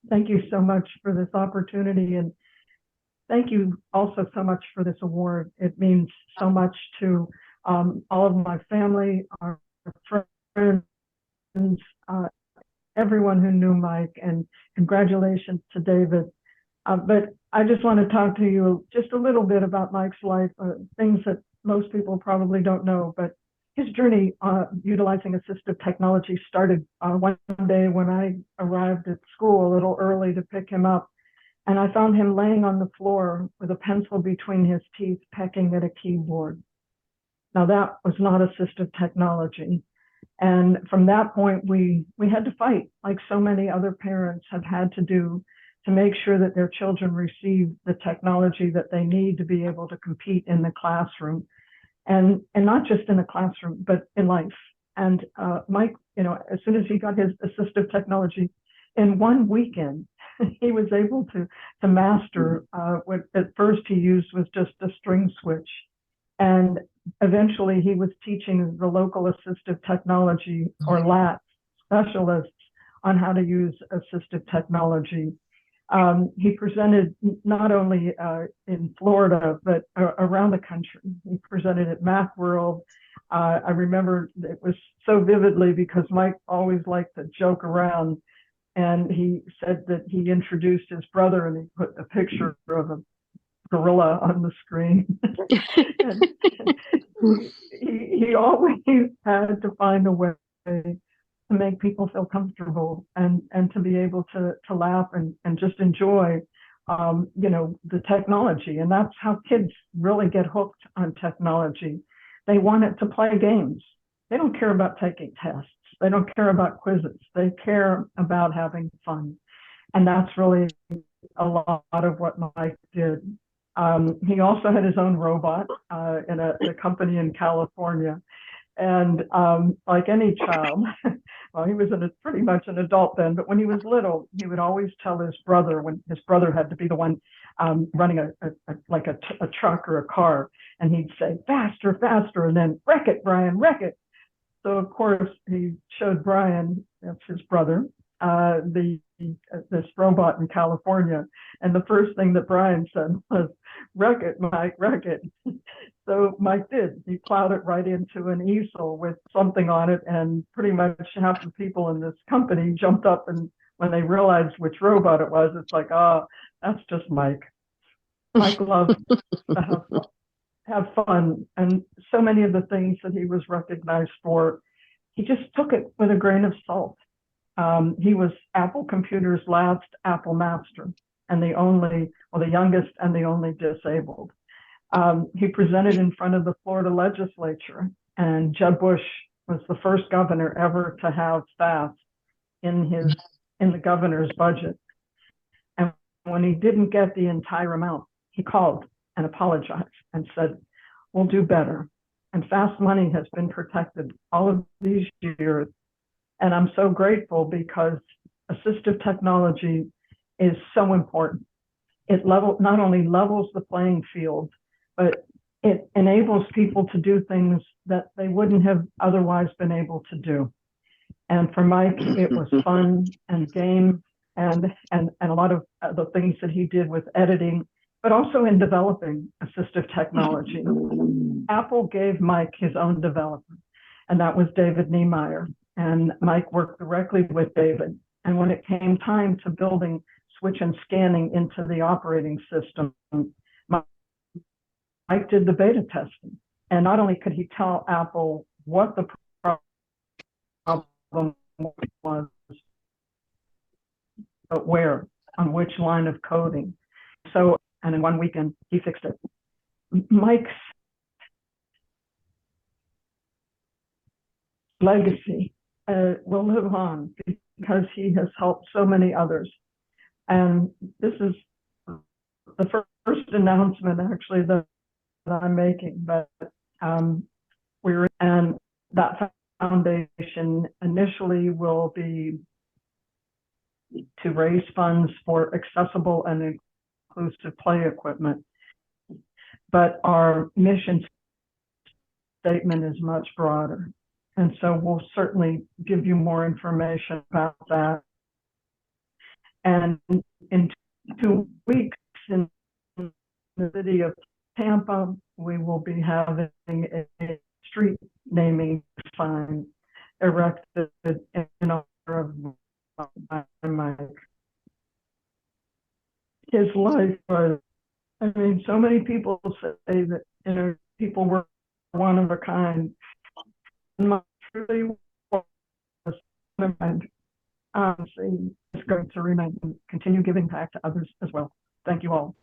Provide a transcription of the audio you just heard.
Thank you so much for this opportunity, and thank you also so much for this award. It means so much to all of my family, our friends, uh, everyone who knew Mike, and congratulations to David. But I just want to talk to you just a little bit about Mike's life, things that most people probably don't know. But his journey utilizing assistive technology started one day when I arrived at school a little early to pick him up. And I found him laying on the floor with a pencil between his teeth, pecking at a keyboard. Now, that was not assistive technology. And from that point, we had to fight, like so many other parents have had to do, to make sure that their children receive the technology that they need to be able to compete in the classroom, and not just in the classroom, but in life. And Mike, as soon as he got his assistive technology, in one weekend, he was able to master what at first he used was just a string switch. And eventually he was teaching the local assistive technology, or LAT specialists, on how to use assistive technology. He presented not only in Florida, but around the country. He presented at Macworld. I remember it was so vividly because Mike always liked to joke around. And he said that he introduced his brother and he put a picture of a gorilla on the screen. he always had to find a way to make people feel comfortable and to be able to laugh and just enjoy, the technology. And that's how kids really get hooked on technology. They want it to play games. They don't care about taking tests. They don't care about quizzes. They care about having fun. And that's really a lot of what Mike did. He also had his own robot in a company in California. And like any child, well, he was pretty much an adult then, but when he was little, he would always tell his brother, when his brother had to be the one running a truck or a car, and he'd say, faster, faster, and then, wreck it, Brian, wreck it. So, of course, he showed Brian, that's his brother, this robot in California. And the first thing that Brian said was, wreck it, Mike, wreck it. So Mike did. He plowed it right into an easel with something on it, and pretty much half the people in this company jumped up, and when they realized which robot it was, it's like, oh, that's just Mike. Mike loved to have fun, and so many of the things that he was recognized for, he just took it with a grain of salt. He was Apple Computer's last Apple Master, and the youngest and the only disabled. He presented in front of the Florida legislature, and Jeb Bush was the first governor ever to have FAAST in the governor's budget. And when he didn't get the entire amount, he called and apologized and said, we'll do better. And FAAST money has been protected all of these years. And I'm so grateful because assistive technology is so important. It not only levels the playing field, but it enables people to do things that they wouldn't have otherwise been able to do. And for Mike, it was fun and game and a lot of the things that he did with editing, but also in developing assistive technology. Apple gave Mike his own developer, and that was David Niemeyer. And Mike worked directly with David. And when it came time to building switch and scanning into the operating system, Mike did the beta testing. And not only could he tell Apple what the problem was, but where, on which line of coding. So, and in one weekend, he fixed it. Mike's legacy will live on because he has helped so many others. And this is the first announcement, actually, that I'm making, but and that foundation initially will be to raise funds for accessible and inclusive play equipment. But our mission statement is much broader. And so we'll certainly give you more information about that. And in 2 weeks in the city of Tampa, we will be having a street naming sign erected in honor of Mike. His life was, I mean, so many people say that, you know, people were one of a kind. Mike really was one of a kind. Honestly, it's going to remain and continue giving back to others as well. Thank you all.